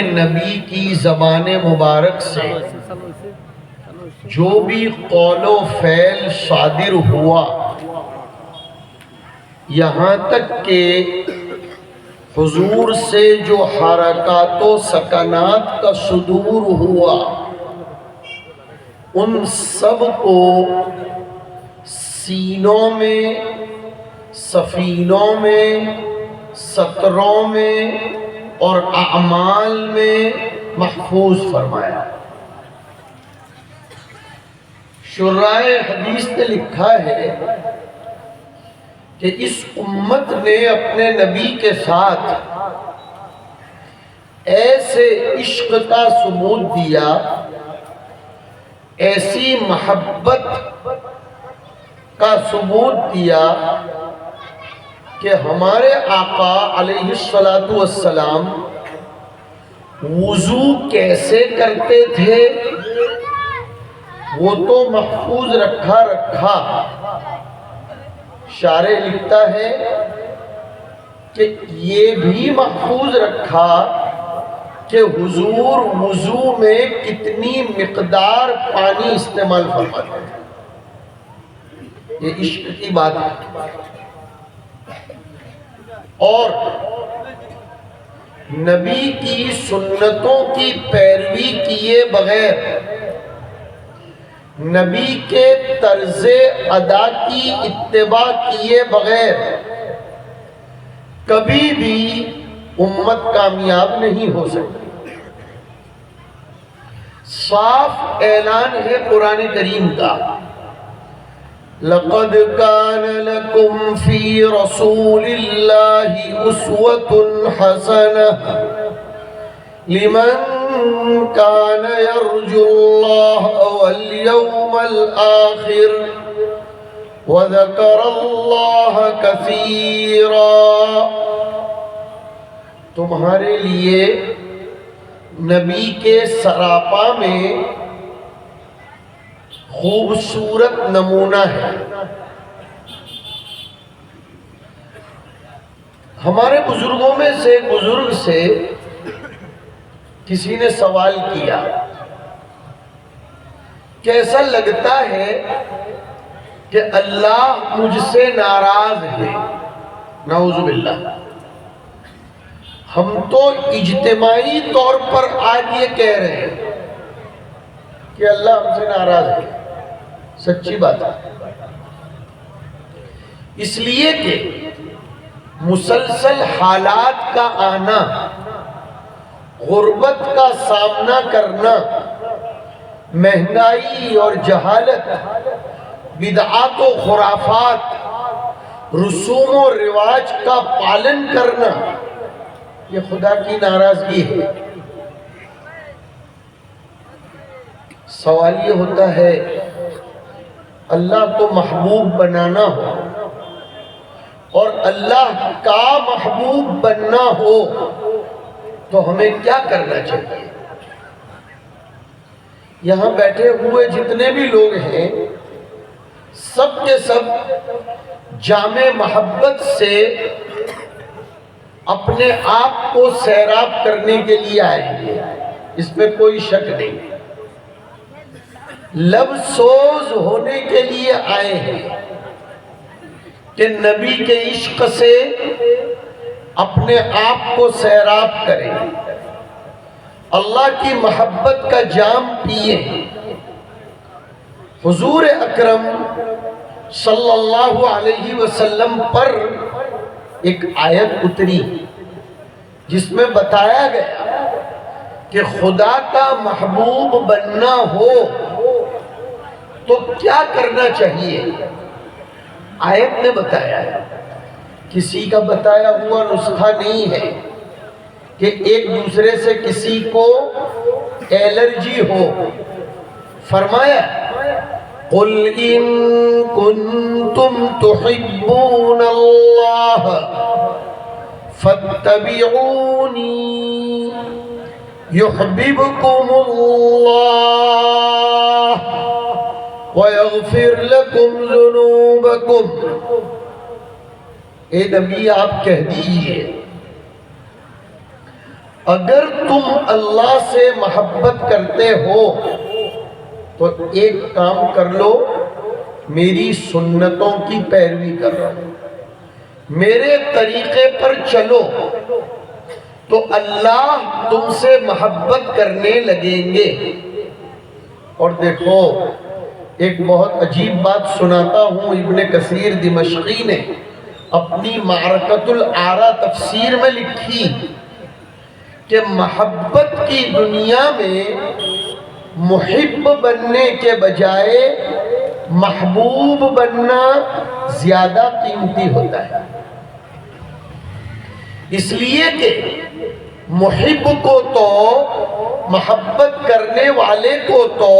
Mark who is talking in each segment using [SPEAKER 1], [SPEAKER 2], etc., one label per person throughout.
[SPEAKER 1] نبی کی زبان مبارک سے جو بھی قول و فعل صادر ہوا، یہاں تک کہ حضور سے جو حرکات و سکنات کا صدور ہوا، ان سب کو سینوں میں، سفینوں میں، سطروں میں اور اعمال میں محفوظ فرمایا۔ شرائع حدیث نے لکھا ہے کہ اس امت نے اپنے نبی کے ساتھ ایسے عشق کا ثبوت دیا، ایسی محبت کا ثبوت دیا کہ ہمارے آقا علیہ السلام وضو کیسے کرتے تھے وہ تو محفوظ رکھا شارح لکھتا ہے کہ یہ بھی محفوظ رکھا کہ حضور وضو میں کتنی مقدار پانی استعمال فرماتے ہیں۔ یہ عشق کی بات ہے۔ اور نبی کی سنتوں کی پیروی کیے بغیر، نبی کے طرز ادا کی اتباع کیے بغیر کبھی بھی امت کامیاب نہیں ہو سکتی۔ صاف اعلان ہے قرآن کریم کا، لَقَدْ كَانَ لَكُمْ فِي رَسُولِ اللَّهِ أُسْوَةٌ حَسَنَةٌ لِمَنْ كَانَ يَرْجُو اللَّهَ وَالْيَوْمَ الْآخِرَ وَذَكَرَ اللَّهَ كَثِيرًا۔ تمہارے لیے نبی کے سراپا میں خوبصورت نمونہ ہے۔ ہمارے بزرگوں میں سے ایک بزرگ سے کسی نے سوال کیا کہ ایسا لگتا ہے کہ اللہ مجھ سے ناراض ہے۔ نعوذ باللہ۔ ہم تو اجتماعی طور پر آج یہ کہہ رہے ہیں کہ اللہ ہم سے ناراض ہے۔ سچی بات ہے، اس لیے کہ مسلسل حالات کا آنا، غربت کا سامنا کرنا، مہنگائی اور جہالت، بدعات و خرافات، رسوم و رواج کا پالن کرنا، یہ خدا کی ناراضگی ہے۔ سوال یہ ہوتا ہے اللہ کو محبوب بنانا ہو اور اللہ کا محبوب بننا ہو تو ہمیں کیا کرنا چاہیے؟ یہاں بیٹھے ہوئے جتنے بھی لوگ ہیں سب کے سب جامع محبت سے اپنے آپ کو سیراب کرنے کے لیے آئے ہیں، اس میں کوئی شک نہیں۔ لب سوز ہونے کے لیے آئے ہیں کہ نبی کے عشق سے اپنے آپ کو سیراب کریں، اللہ کی محبت کا جام پیئیں۔ حضور اکرم صلی اللہ علیہ وسلم پر ایک آیت اتری جس میں بتایا گیا کہ خدا کا محبوب بننا ہو تو کیا کرنا چاہیے۔ آیت نے بتایا ہے، کسی کا بتایا ہوا نسخہ نہیں ہے کہ ایک دوسرے سے کسی کو الرجی ہو۔ فرمایا قُلْ إِن كُنتُمْ تُحِبُّونَ اللَّهَ فَاتَّبِعُونِي يُحْبِبْكُمُ اللَّهُ وَيَغْفِرْ لَكُمْ ذُنُوبَكُمْ۔ اے نبی آپ کہہ دیجئے اگر تم اللہ سے محبت کرتے ہو تو ایک کام کر لو، میری سنتوں کی پیروی کرو، میرے طریقے پر چلو، تو اللہ تم سے محبت کرنے لگیں گے۔ اور دیکھو، ایک بہت عجیب بات سناتا ہوں، ابن کثیر دمشقی نے اپنی معرکۃ الآرا تفسیر میں لکھی کہ محبت کی دنیا میں محب بننے کے بجائے محبوب بننا زیادہ قیمتی ہوتا ہے، اس لیے کہ محب کو تو، محبت کرنے والے کو تو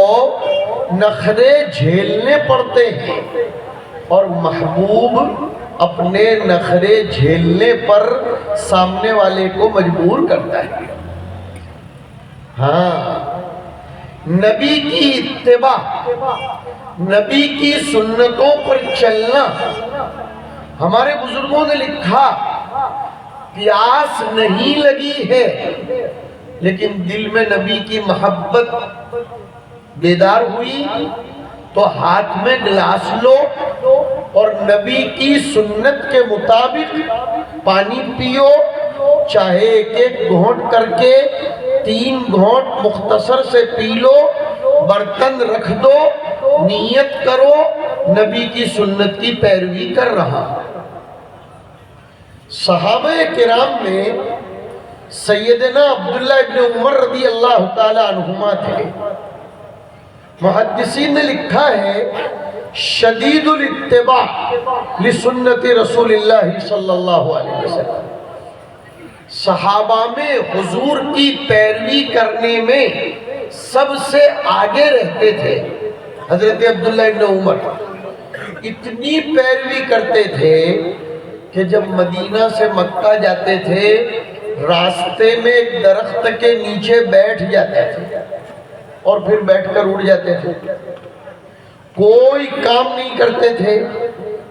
[SPEAKER 1] نخرے جھیلنے پڑتے ہیں، اور محبوب اپنے نخرے جھیلنے پر سامنے والے کو مجبور کرتا ہے۔ ہاں، نبی کی اتباع، نبی کی سنتوں پر چلنا، ہمارے بزرگوں نے لکھا، پیاس نہیں لگی ہے لیکن دل میں نبی کی محبت بیدار ہوئی تو ہاتھ میں گلاس لو اور نبی کی سنت کے مطابق پانی پیو، چاہے ایک ایک گھونٹ کر کے 3 گھونٹ مختصر سے پی لو، برتن رکھ دو، نیت کرو نبی کی سنت کی پیروی کر رہا۔ صحابہ کرام میں سیدنا عبداللہ ابن عمر رضی اللہ تعالی عنہما تھے۔ محدثین نے لکھا ہے، شدید الاتباع لسنت رسول اللہ صلی اللہ علیہ وسلم، صحابہ میں حضور کی پیروی کرنے میں سب سے آگے رہتے تھے حضرت عبداللہ ابن عمر۔ اتنی پیروی کرتے تھے کہ جب مدینہ سے مکہ جاتے تھے، راستے میں ایک درخت کے نیچے بیٹھ جاتے تھے اور پھر بیٹھ کر اڑ جاتے تھے، کوئی کام نہیں کرتے تھے۔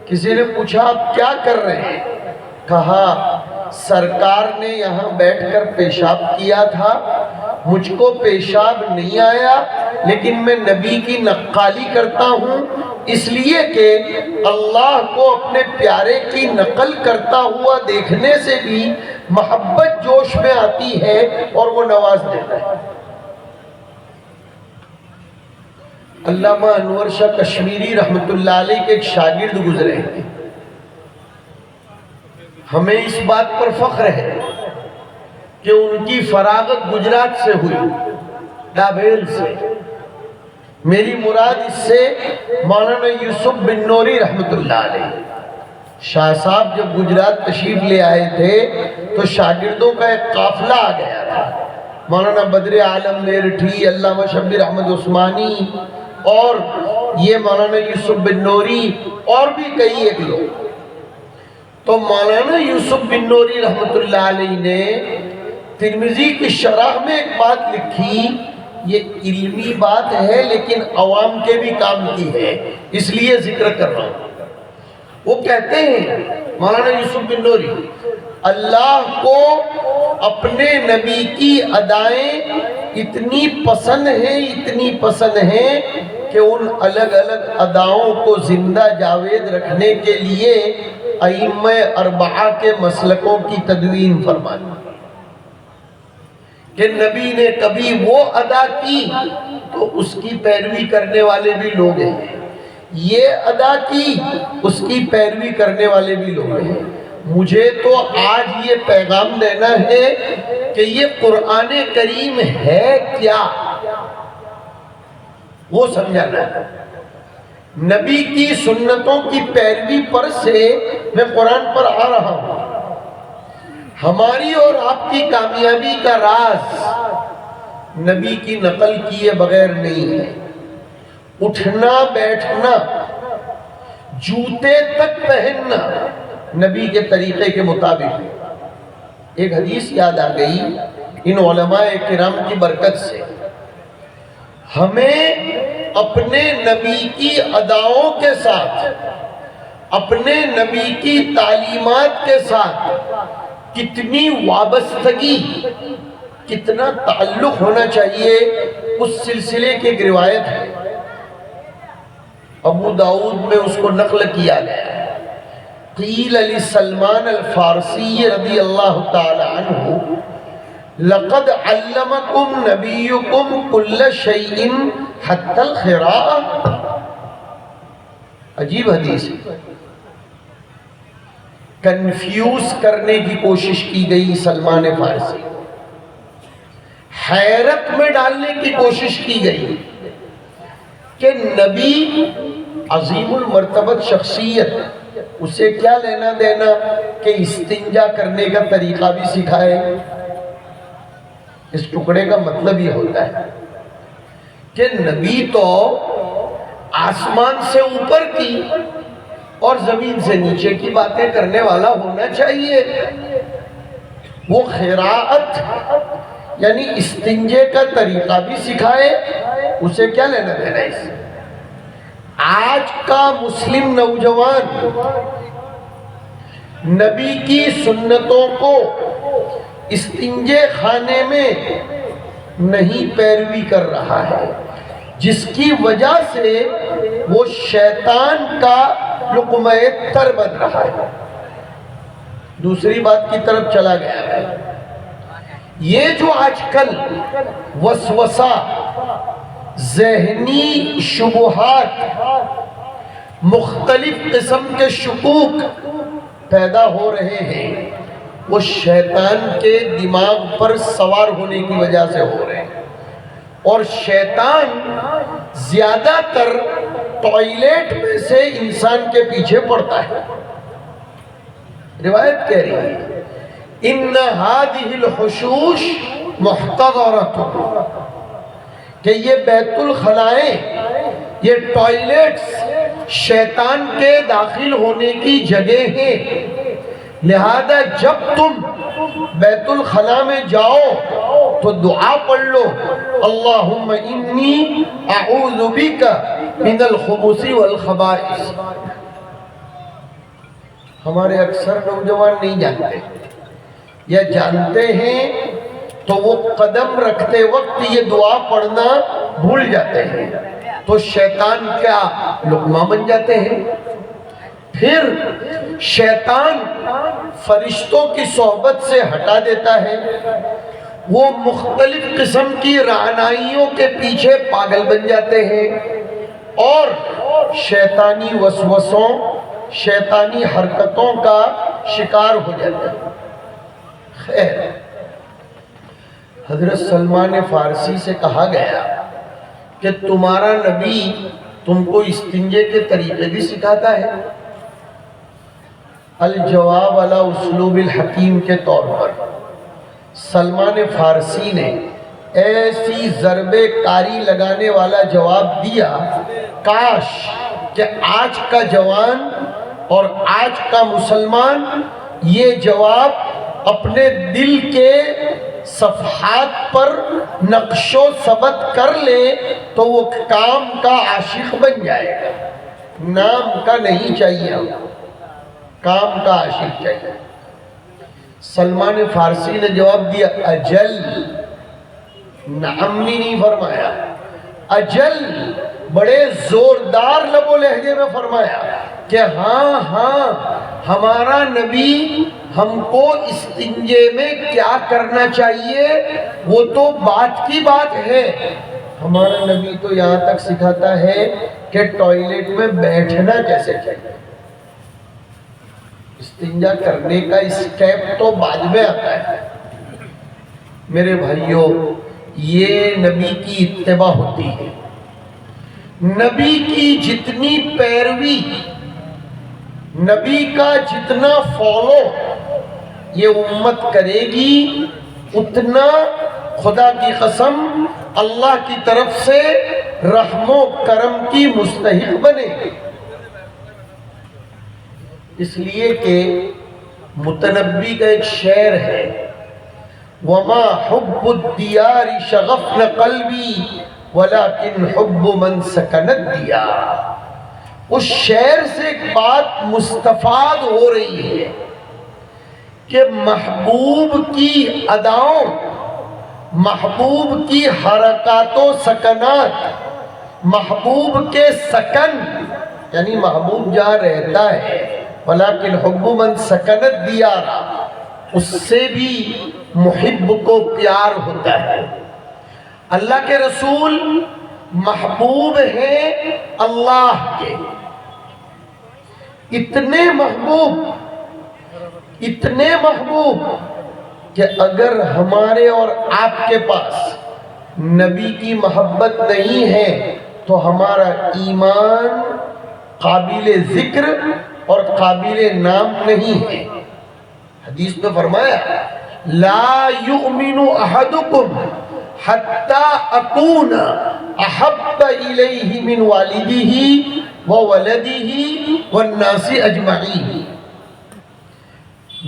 [SPEAKER 1] کسی نے پوچھا آپ کیا کر رہے ہیں؟ کہا سرکار نے یہاں بیٹھ کر پیشاب کیا تھا، مجھ کو پیشاب نہیں آیا لیکن میں نبی کی نقالی کرتا ہوں، اس لیے کہ اللہ کو اپنے پیارے کی نقل کرتا ہوا دیکھنے سے بھی محبت جوش میں آتی ہے اور وہ نواز دیتا ہے۔ علامہ انور شاہ کشمیری رحمت اللہ علیہ کے ایک شاگرد گزرے ہیں، ہمیں اس بات پر فخر ہے کہ ان کی فراغت گجرات سے ہوئی، ڈابھیل سے۔ میری مراد اس سے مولانا یوسف بن نوری رحمت اللہ علیہ، شاہ صاحب جب گجرات تشریف لے آئے تھے تو شاگردوں کا ایک قافلہ آ گیا تھا، مولانا بدر عالم میرٹھی، علامہ شبیر احمد عثمانی اور یہ مولانا یوسف بن نوری اور بھی کئی ایک لوگ۔ تو مولانا یوسف بن نوری رحمت اللہ علیہ نے ترمذی کی شرح میں ایک بات لکھی، یہ علمی بات ہے لیکن عوام کے بھی کام کی ہے، اس لیے ذکر کر رہا ہوں۔ وہ کہتے ہیں مولانا یوسف بن نوری، اللہ کو اپنے نبی کی ادائیں اتنی پسند ہیں، اتنی پسند ہیں کہ ان الگ الگ اداؤں کو زندہ جاوید رکھنے کے لیے ائمہ اربعہ کے مسلکوں کی تدوین فرمائی کہ نبی نے کبھی وہ ادا کی تو اس کی پیروی کرنے والے بھی لوگ ہیں، یہ ادا کی اس کی پیروی کرنے والے بھی لوگ ہیں۔ مجھے تو آج یہ پیغام دینا ہے کہ یہ قرآن کریم ہے کیا، وہ سمجھانا ہے۔ نبی کی سنتوں کی پیروی پر سے میں قرآن پر آ رہا ہوں۔ ہماری اور آپ کی کامیابی کا راز نبی کی نقل کیے بغیر نہیں ہے۔ اٹھنا بیٹھنا، جوتے تک پہننا نبی کے طریقے کے مطابق۔ ایک حدیث یاد آ گئی ان علماء کرام کی برکت سے، ہمیں اپنے نبی کی اداؤں کے ساتھ، اپنے نبی کی تعلیمات کے ساتھ کتنی وابستگی کتنا تعلق ہونا چاہیے اس سلسلے کی ایک روایت ہے، ابو داؤد میں اس کو نقل کیا گیا، قیل لسلمان الفارسی رضی اللہ تعالی عنہ لقد علمکم نبیکم کل شیء حتی الخراء. عجیب حدیث ہے، کنفیوز کرنے کی کوشش کی گئی سلمان فارسی، حیرت میں ڈالنے کی کوشش کی گئی کہ نبی عظیم المرتبت شخصیت، اسے کیا لینا دینا کہ استنجا کرنے کا طریقہ بھی سکھائے. اس ٹکڑے کا مطلب یہ ہوتا ہے کہ نبی تو آسمان سے اوپر کی اور زمین سے نیچے کی باتیں کرنے والا ہونا چاہیے. وہ خراءت یعنی استنجے کا طریقہ بھی سکھائے، اسے کیا لینا دینا اس سے. آج کا مسلم نوجوان نبی کی سنتوں کو استنجے خانے میں نہیں پیروی کر رہا ہے، جس کی وجہ سے وہ شیطان کا لقمہ تر بن رہا ہے. دوسری بات کی طرف چلا گیا ہے، یہ جو آج کل وسوسہ، ذہنی شبہات، مختلف قسم کے شکوک پیدا ہو رہے ہیں، وہ شیطان کے دماغ پر سوار ہونے کی وجہ سے ہو رہے ہیں. اور شیطان زیادہ تر ٹوائلٹ میں سے انسان کے پیچھے پڑتا ہے. روایت کہہ رہی ہے ان هذه الحشوش محتضرة، کہ یہ بیت الخلائیں، یہ ٹوائلٹس شیطان کے داخل ہونے کی جگہ ہیں. لہذا جب تم بیت الخلا میں جاؤ تو دعا پڑھ لو، اللہم انی اعوذ بک من الخبث والخبائث. ہمارے اکثر نوجوان نہیں جانتے، یا جانتے ہیں تو وہ قدم رکھتے وقت یہ دعا پڑھنا بھول جاتے ہیں، تو شیطان کیا لقمہ بن جاتے ہیں. پھر شیطان فرشتوں کی صحبت سے ہٹا دیتا ہے، وہ مختلف قسم کی رعنائیوں کے پیچھے پاگل بن جاتے ہیں اور شیطانی وسوسوں، شیطانی حرکتوں کا شکار ہو جاتے ہیں. خیر، حضرت سلمان فارسی سے کہا گیا کہ تمہارا نبی تم کو استنجے کے طریقے بھی سکھاتا ہے. الجواب علی اسلوب الحکیم کے طور پر سلمان فارسی نے ایسی ضرب کاری لگانے والا جواب دیا، کاش کہ آج کا جوان اور آج کا مسلمان یہ جواب اپنے دل کے صفحات پر نقش و ثبت کر لے تو وہ کام کا عاشق بن جائے گا. نام کا نہیں چاہیے، کام کا عاشق چاہیے. سلمان فارسی نے جواب دیا اجل، نعم نہیں فرمایا، اجل بڑے زوردار لب و لہجے میں فرمایا کہ ہاں ہاں ہمارا نبی ہم کو استنجے میں کیا کرنا چاہیے وہ تو بات کی بات ہے. ہمارا نبی تو یہاں تک سکھاتا ہے کہ ٹوائلٹ میں بیٹھنا کیسے چاہیے. استنجا کرنے کا اسٹیپ تو بعد میں آتا ہے. میرے بھائیوں، یہ نبی کی اتباع ہوتی ہے. نبی کی جتنی پیروی، نبی کا جتنا فالو یہ امت کرے گی، اتنا خدا کی قسم اللہ کی طرف سے رحم و کرم کی مستحق بنے گی. اس لیے کہ متنبی کا ایک شعر ہے، وَمَا حُبُّ الدِّيَارِ شَغَفْنَ قَلْبِي وَلَكِنْ حُبُّ مَنْ سَكَنَ الدِّيَارِ. اس شعر سے ایک بات مستفاد ہو رہی ہے کہ محبوب کی اداؤں محبوب کی حرکات و سکنات، محبوب کے سکن یعنی محبوب جہاں رہتا ہے، ولیکن حب من سکنت دیارا، اس سے بھی محب کو پیار ہوتا ہے۔ اللہ کے رسول محبوب ہیں اللہ کے، اتنے محبوب کہ اگر ہمارے اور آپ کے پاس نبی کی محبت نہیں ہے تو ہمارا ایمان قابل ذکر اور قابل نام نہیں ہے۔ حدیث میں فرمایا لا یؤمن احدکم حتی اکون احب الیہ من والدہ وولدہ والناس اجمعین۔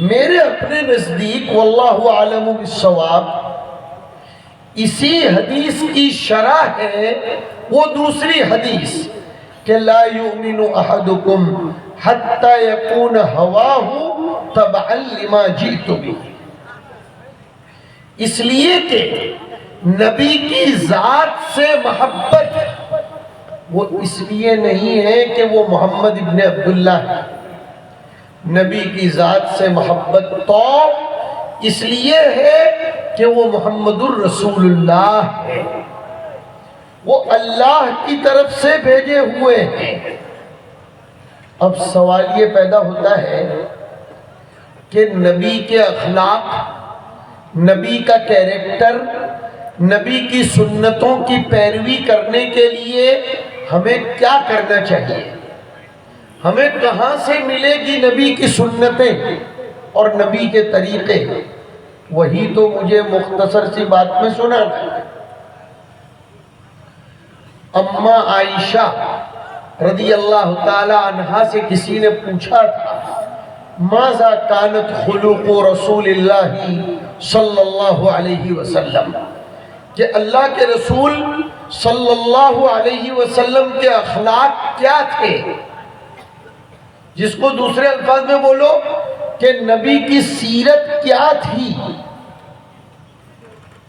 [SPEAKER 1] میرے اپنے نزدیک واللہ عالم بالصواب اسی حدیث کی شرح ہے وہ دوسری حدیث کہ لا یؤمن احدکم حتی یکون ہواہ تبعا لما جئت بہ، اس لیے کہ نبی کی ذات سے محبت وہ اس لیے نہیں ہے کہ وہ محمد ابن عبداللہ ہے، نبی کی ذات سے محبت تو اس لیے ہے کہ وہ محمد الرسول اللہ ہے، وہ اللہ کی طرف سے بھیجے ہوئے ہیں۔ اب سوال یہ پیدا ہوتا ہے کہ نبی کے اخلاق، نبی کا کیریکٹر، نبی کی سنتوں کی پیروی کرنے کے لیے ہمیں کیا کرنا چاہیے؟ ہمیں کہاں سے ملے گی نبی کی سنتیں اور نبی کے طریقے؟ وہی تو مجھے مختصر سی بات میں سنانا ہے۔ اماں عائشہ رضی اللہ تعالی عنہا سے کسی نے پوچھا تھا ماذا کانت خلق رسول اللہ صلی اللہ علیہ وسلم، کہ اللہ کے رسول صلی اللہ علیہ وسلم کے اخلاق کیا تھے، جس کو دوسرے الفاظ میں بولو کہ نبی کی سیرت کیا تھی۔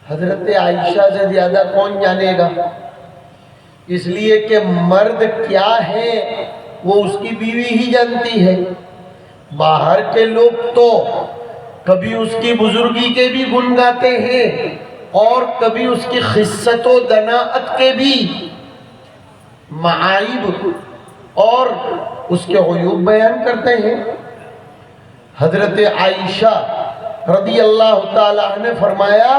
[SPEAKER 1] حضرت عائشہ سے زیادہ کون جانے گا، اس لیے کہ مرد کیا ہے وہ اس کی بیوی ہی جانتی ہے۔ باہر کے لوگ تو کبھی اس کی بزرگی کے بھی گن گاتے ہیں اور کبھی اس کی خصت و دناعت کے بھی معائب اور اس کے عیوب بیان کرتے ہیں۔ حضرت عائشہ رضی اللہ تعالیٰ عنہ نے فرمایا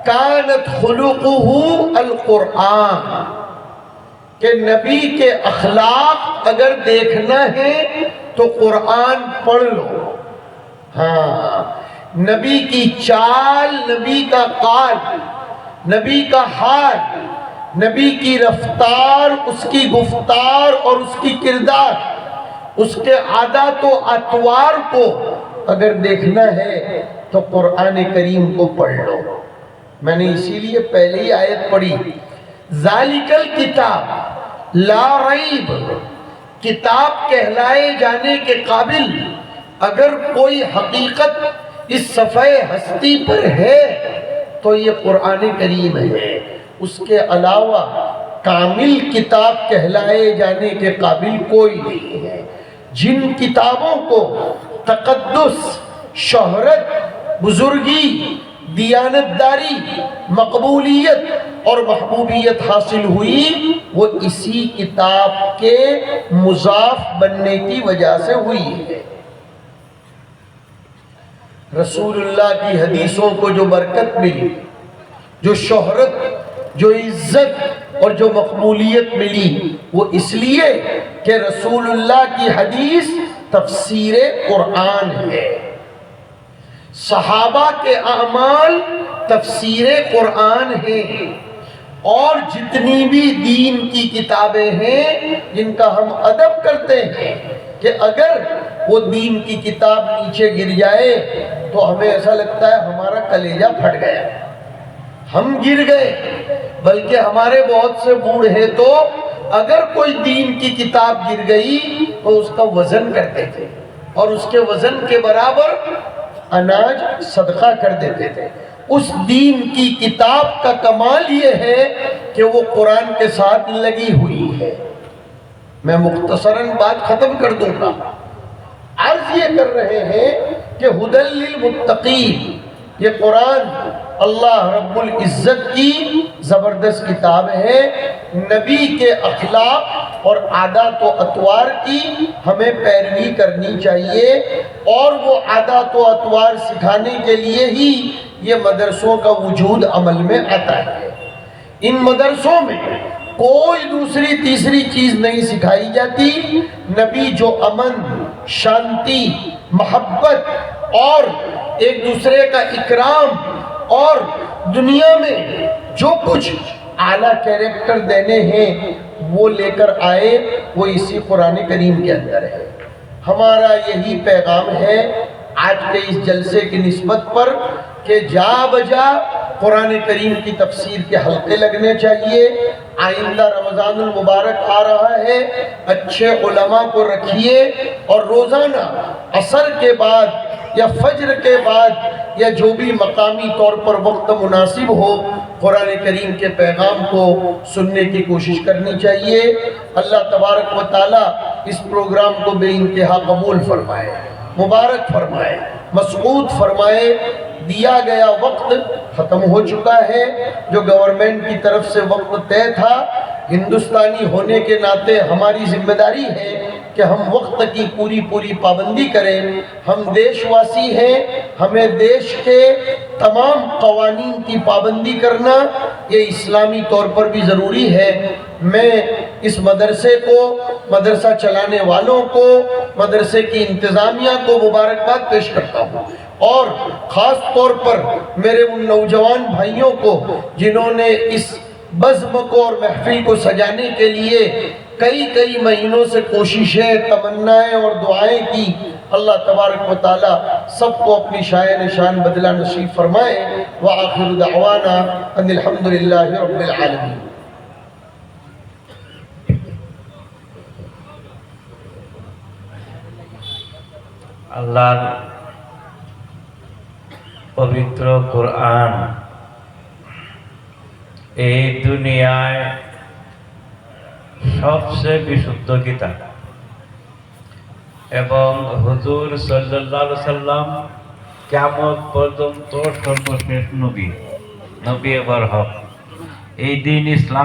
[SPEAKER 1] کانت خلقہ القرآن، کہ نبی کے اخلاق اگر دیکھنا ہے تو قرآن پڑھ لو۔ ہاں، نبی کی چال، نبی کا قال، نبی کا حال، نبی کی رفتار، اس کی گفتار اور اس کی کردار، اس کے عادات و اطوار کو اگر دیکھنا ہے تو قرآن کریم کو پڑھ لو۔ میں نے اسی لیے پہلی آیت پڑھی ذالک الکتاب لا ریب، کتاب کہلائے جانے کے قابل اگر کوئی حقیقت اس صفحے ہستی پر ہے تو یہ قرآن کریم ہے، اس کے علاوہ کامل کتاب کہلائے جانے کے قابل کوئی نہیں ہے۔ جن کتابوں کو تقدس، شہرت، بزرگی، دیانتداری، مقبولیت اور محبوبیت حاصل ہوئی وہ اسی کتاب کے مضاف بننے کی وجہ سے ہوئی ہے۔ رسول اللہ کی حدیثوں کو جو برکت ملی، جو شہرت، جو عزت اور جو مقبولیت ملی وہ اس لیے کہ رسول اللہ کی حدیث تفسیر قرآن ہے، صحابہ کے اعمال تفسیر قرآن ہے، اور جتنی بھی دین کی کتابیں ہیں جن کا ہم ادب کرتے ہیں کہ اگر وہ دین کی کتاب نیچے گر جائے تو ہمیں ایسا لگتا ہے ہمارا کلیجہ پھٹ گیا، ہم گر گئے، بلکہ ہمارے بہت سے بوڑھے تو اگر کوئی دین کی کتاب گر گئی تو اس کا وزن کرتے تھے اور اس کے وزن کے برابر اناج صدقہ کر دیتے تھے۔ اس دین کی کتاب کا کمال یہ ہے کہ وہ قرآن کے ساتھ لگی ہوئی ہے۔ میں مختصراً بات ختم کر دوں گا۔ عرض یہ کر رہے ہیں کہ ھدی للمتقین، یہ قرآن اللہ رب العزت کی زبردست کتاب ہے۔ نبی کے اخلاق اور عادات و اطوار کی ہمیں پیروی کرنی چاہیے، اور وہ عادات و اطوار سکھانے کے لیے ہی یہ مدرسوں کا وجود عمل میں آتا ہے۔ ان مدرسوں میں کوئی دوسری تیسری چیز نہیں سکھائی جاتی۔ نبی جو امن، شانتی، محبت اور ایک دوسرے کا اکرام اور دنیا میں جو کچھ اعلیٰ کیریکٹر دینے ہیں وہ لے کر آئے، وہ اسی قرآن کریم کے اندر ہے۔ ہمارا یہی پیغام ہے آج کے اس جلسے کی نسبت پر کہ جا بجا قرآن کریم کی تفسیر کے حلقے لگنے چاہیے۔ آئندہ رمضان المبارک آ رہا ہے، اچھے علماء کو رکھیے اور روزانہ عصر کے بعد یا فجر کے بعد یا جو بھی مقامی طور پر وقت مناسب ہو، قرآن کریم کے پیغام کو سننے کی کوشش کرنی چاہیے۔ اللہ تبارک و تعالی اس پروگرام کو بے انتہا قبول فرمائے، مبارک فرمائے، مسعود فرمائے۔ دیا گیا وقت ختم ہو چکا ہے، جو گورنمنٹ کی طرف سے وقت طے تھا۔ ہندوستانی ہونے کے ناطے ہماری ذمہ داری ہے کہ ہم وقت کی پوری پابندی کریں۔ ہم دیش واسی ہیں، ہمیں دیش کے تمام قوانین کی پابندی کرنا یہ اسلامی طور پر بھی ضروری ہے۔ میں اس مدرسے کو، مدرسہ چلانے والوں کو، مدرسے کی انتظامیہ کو مبارکباد پیش کرتا ہوں، اور خاص طور پر میرے ان نوجوان بھائیوں کو جنہوں نے اس بزم کو اور محفل کو سجانے کے لیے کئی مہینوں سے کوششیں، تمنائیں اور دعائیں کی۔ اللہ تبارک و تعالی سب کو اپنی شایان شان بدلہ نصیب فرمائے۔ وآخر دعوانا ان الحمدللہ رب العالمین۔
[SPEAKER 2] আল্লাহর পবিত্র কোরআন এই দুনিয়ায় সবচেয়ে বিশুদ্ধ কিতাব, এবং হুজুর সাল্লাল্লাহু আলাইহি সাল্লাম কিয়ামত পর্যন্ত সর্বশেষ নবী এবার হক। এই দিন ইসলাম